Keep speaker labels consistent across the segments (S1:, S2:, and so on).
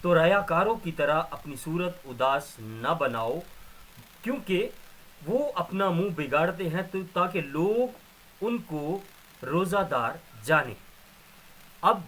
S1: تو ریاکاروں کی طرح اپنی صورت اداس نہ بناؤ، کیونکہ وہ اپنا منہ بگاڑتے ہیں تو تاکہ لوگ ان کو روزہ دار جانیں۔ اب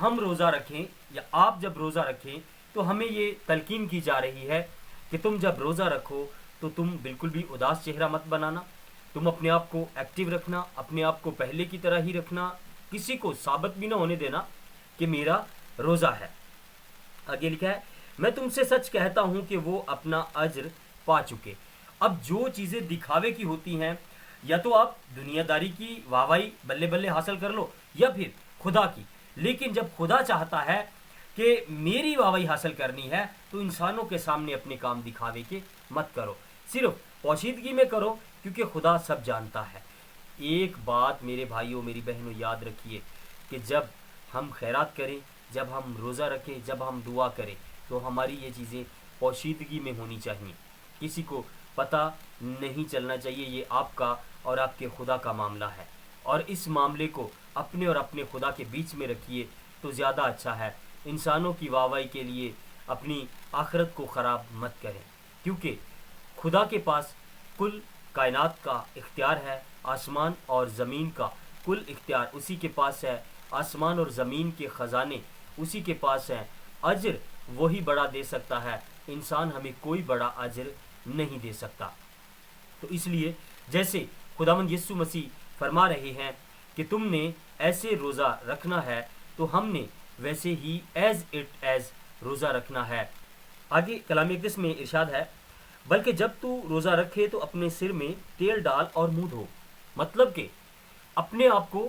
S1: ہم روزہ رکھیں یا آپ جب روزہ رکھیں تو ہمیں یہ تلقین کی جا رہی ہے کہ تم جب روزہ رکھو تو تم بالکل بھی اداس چہرہ مت بنانا، تم اپنے آپ کو ایکٹیو رکھنا، اپنے آپ کو پہلے کی طرح ہی رکھنا، کسی کو ثابت بھی نہ ہونے دینا کہ میرا روزہ ہے۔ آگے لکھا ہے، میں تم سے سچ کہتا ہوں کہ وہ اپنا اجر پا چکے۔ اب جو چیزیں دکھاوے کی ہوتی ہیں، یا تو آپ دنیا داری کی واہواہی بلے بلے حاصل کر لو یا پھر خدا کی، لیکن جب خدا چاہتا ہے کہ میری واہواہی حاصل کرنی ہے تو انسانوں کے سامنے اپنے کام دکھاوے کے مت کرو، صرف پوشیدگی میں کرو، کیونکہ خدا سب جانتا ہے۔ ایک بات میرے بھائیوں میری بہنوں یاد رکھیے کہ جب ہم خیرات کریں، جب ہم روزہ رکھیں، جب ہم دعا کریں تو ہماری یہ چیزیں پوشیدگی میں ہونی چاہیے، کسی کو پتہ نہیں چلنا چاہیے۔ یہ آپ کا اور آپ کے خدا کا معاملہ ہے، اور اس معاملے کو اپنے اور اپنے خدا کے بیچ میں رکھیے تو زیادہ اچھا ہے۔ انسانوں کی واہواہی کے لیے اپنی آخرت کو خراب مت کریں، کیونکہ خدا کے پاس کل کائنات کا اختیار ہے، آسمان اور زمین کا کل اختیار اسی کے پاس ہے، آسمان اور زمین کے خزانے اسی کے پاس ہیں، اجر وہی بڑا دے سکتا ہے، انسان ہمیں کوئی بڑا اجر نہیں دے سکتا۔ تو اس لیے جیسے خداوند یسوع مسیح فرما رہے ہیں کہ تم نے ایسے روزہ رکھنا ہے، تو ہم نے ویسے ہی ایز روزہ رکھنا ہے۔ آگے کلام اقدس میں ارشاد ہے، بلکہ جب تو روزہ رکھے تو اپنے سر میں تیل ڈال اور منہ دھو، مطلب کہ اپنے آپ کو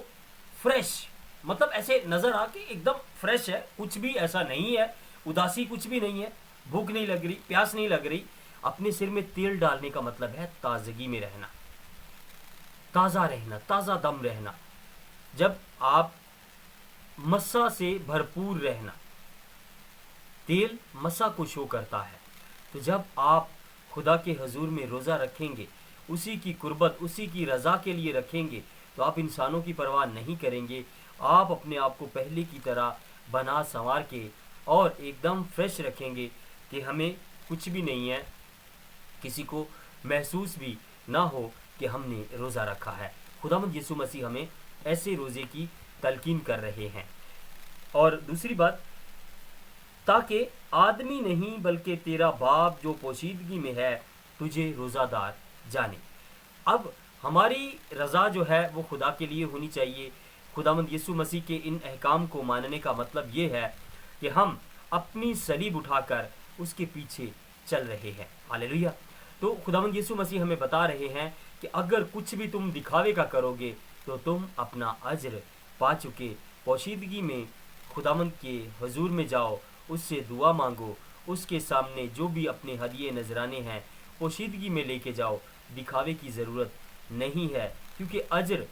S1: فریش، مطلب ایسے نظر آ کے ایک دم فریش ہے، کچھ بھی ایسا نہیں ہے، اداسی کچھ بھی نہیں ہے، بھوک نہیں لگ رہی، پیاس نہیں لگ رہی۔ اپنے سر میں تیل ڈالنے کا مطلب ہے تازگی میں رہنا، تازہ رہنا، تازہ دم رہنا، جب آپ مسا سے بھرپور رہنا۔ تیل مسا کو شو کرتا ہے، تو جب آپ خدا کے حضور میں روزہ رکھیں گے، اسی کی قربت، اسی کی رضا کے لیے رکھیں گے، تو آپ انسانوں کی پرواہ نہیں کریں گے، آپ اپنے آپ کو پہلے کی طرح بنا سنوار کے اور ایک دم فریش رکھیں گے کہ ہمیں کچھ بھی نہیں ہے، کسی کو محسوس بھی نہ ہو کہ ہم نے روزہ رکھا ہے۔ خداوند یسوع مسیح ہمیں ایسے روزے کی تلقین کر رہے ہیں۔ اور دوسری بات، تاکہ آدمی نہیں بلکہ تیرا باپ جو پوشیدگی میں ہے تجھے روزہ دار جانے۔ اب ہماری رضا جو ہے وہ خدا کے لیے ہونی چاہیے۔ خداوند یسوع مسیح کے ان احکام کو ماننے کا مطلب یہ ہے کہ ہم اپنی صلیب اٹھا کر اس کے پیچھے چل رہے ہیں۔ ہاللیلویہ۔ تو خداوند یسوع مسیح ہمیں بتا رہے ہیں کہ اگر کچھ بھی تم دکھاوے کا کرو گے تو تم اپنا اجر پا چکے۔ پوشیدگی میں خداوند کے حضور میں جاؤ، اس سے دعا مانگو، اس کے سامنے جو بھی اپنے ہدیے نذرانے ہیں پوشیدگی میں لے کے جاؤ۔ دکھاوے کی ضرورت نہیں ہے، کیونکہ اجر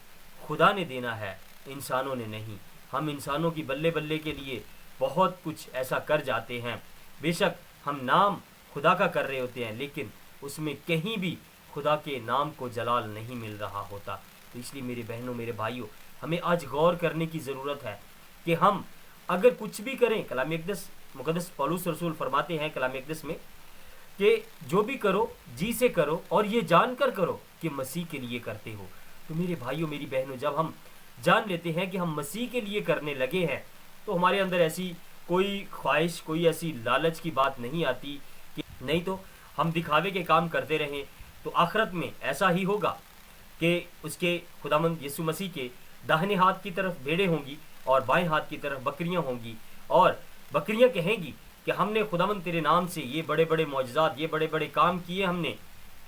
S1: خدا نے دینا ہے، انسانوں نے نہیں۔ ہم انسانوں کی بلے بلے کے لیے بہت کچھ ایسا کر جاتے ہیں، بے شک ہم نام خدا کا کر رہے ہوتے ہیں، لیکن اس میں کہیں بھی خدا کے نام کو جلال نہیں مل رہا ہوتا۔ تو اس لیے میرے بہنوں میرے بھائیوں، ہمیں آج غور کرنے کی ضرورت ہے کہ ہم اگر کچھ بھی کریں، کلام مقدس پولس رسول فرماتے ہیں کلام اقدس میں کہ جو بھی کرو جی سے کرو اور یہ جان کر کرو کہ مسیح کے لیے کرتے ہو۔ تو میرے بھائیوں میری بہنوں، جب ہم جان لیتے ہیں کہ ہم مسیح کے لیے کرنے لگے ہیں تو ہمارے اندر ایسی کوئی خواہش، کوئی ایسی لالچ کی بات نہیں آتی کہ نہیں تو ہم دکھاوے کے کام کرتے رہیں، تو آخرت میں ایسا ہی ہوگا کہ اس کے خداوند یسوع مسیح کے داہنے ہاتھ کی طرف بھیڑیں ہوں گی اور بائیں ہاتھ کی طرف بکریاں ہوں گی، اور بکریاں کہیں گی کہ ہم نے خداوند تیرے نام سے یہ بڑے بڑے معجزات، یہ بڑے بڑے کام کیے ہم نے،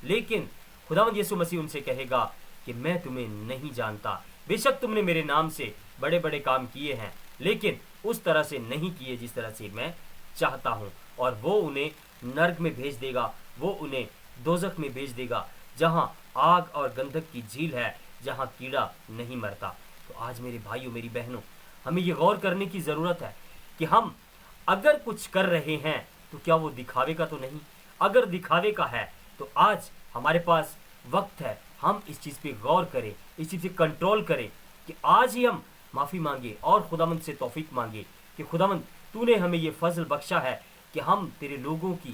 S1: لیکن خداوند یسوع مسیح ان سے کہے گا کہ میں تمہیں نہیں جانتا، بے شک تم نے میرے نام سے بڑے بڑے کام کیے ہیں، لیکن اس طرح سے نہیں کیے جس طرح سے میں چاہتا ہوں، اور وہ انہیں نرک میں بھیج دے گا، وہ انہیں دوزخ میں بھیج دے گا، جہاں آگ اور گندھک کی جھیل ہے، جہاں کیڑا نہیں مرتا۔ تو آج میرے بھائیوں میری بہنوں، ہمیں یہ غور کرنے کی ضرورت ہے کہ ہم اگر کچھ کر رہے ہیں تو کیا وہ دکھاوے کا تو نہیں؟ اگر دکھاوے کا ہے تو آج ہمارے پاس وقت ہے، ہم اس چیز پہ غور کریں، اس چیز پہ کنٹرول کریں کہ آج ہی ہم معافی مانگے اور خداوند سے توفیق مانگے کہ خداوند تو نے ہمیں یہ فضل بخشا ہے کہ ہم تیرے لوگوں کی،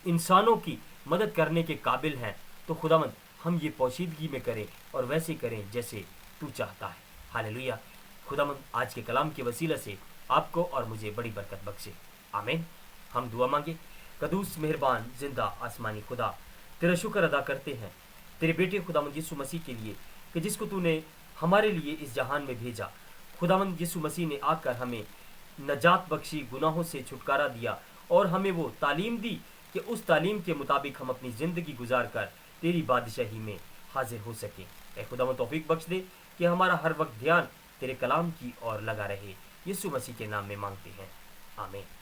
S1: انسانوں کی مدد کرنے کے قابل ہیں، تو خداوند ہم یہ پوشیدگی میں کریں اور ویسے کریں جیسے تو چاہتا ہے۔ ہاللیلویہ۔ خداوند آج کے کلام کے وسیلہ سے آپ کو اور مجھے بڑی برکت بخشے، آمین۔ ہم دعا مانگے۔ قدوس مہربان زندہ آسمانی خدا، تیرا شکر ادا کرتے ہیں تیرے بیٹے خداوند یسوع مسیح کے لیے کہ جس کو تو نے ہمارے لیے اس جہان میں بھیجا۔ خداوند یسوع مسیح نے آ کر ہمیں نجات بخشی، گناہوں سے چھٹکارا دیا اور ہمیں وہ تعلیم دی کہ اس تعلیم کے مطابق ہم اپنی زندگی گزار کر تیری بادشاہی میں حاضر ہو سکیں۔ اے خداوند توفیق بخش دے کہ ہمارا ہر وقت دھیان تیرے کلام کی اور لگا رہے۔ یسوع مسیح کے نام میں مانگتے ہیں، آمین۔